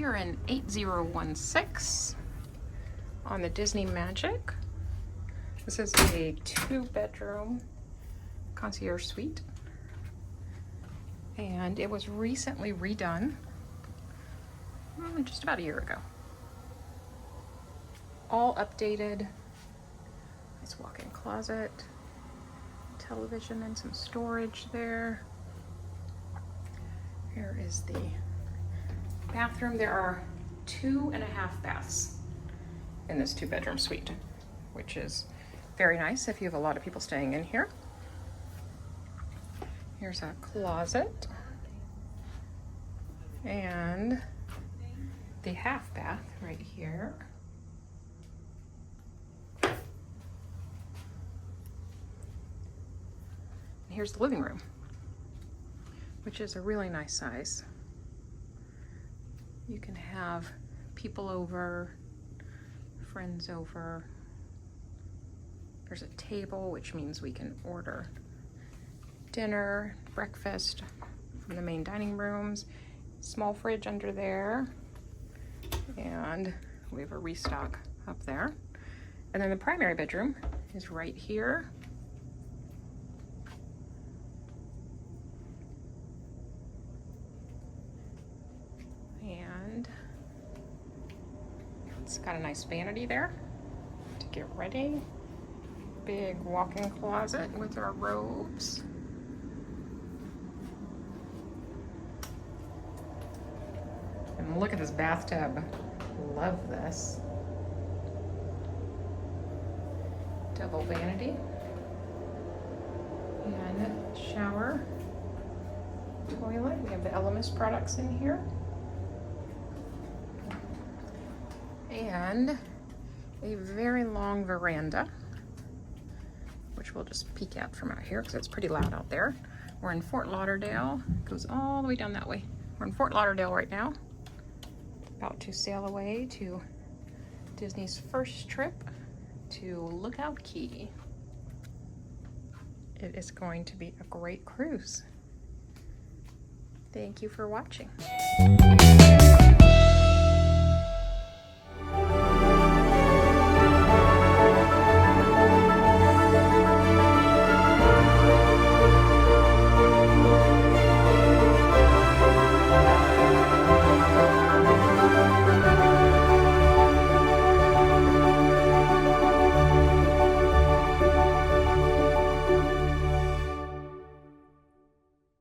we are in 8016 on the Disney Magic. This is a 2-bedroom concierge suite. And it was recently redone, just about a year ago. All updated. Nice walk-in closet, television and some storage there. Here is the bathroom. There are 2.5 baths in this 2-bedroom suite, which is very nice if you have a lot of people staying in here. Here's a closet and the half bath right here. And here's the living room, which is a really nice size. You can have people over, friends over. There's a table, which means we can order dinner, breakfast from the main dining rooms. Small fridge under there. And we have a restock up there. And then the primary bedroom is right here. And it's got a nice vanity there to get ready. Big walk-in closet with our robes. And look at this bathtub. Love this. Double vanity. And shower. Toilet. We have the Elemis products in here. And a very long veranda, which we'll just peek out from out here because it's pretty loud out there. We're in Fort Lauderdale. It goes all the way down that way. We're in Fort Lauderdale right now. About to sail away to Disney's first trip to Lookout Key. It is going to be a great cruise. Thank you for watching.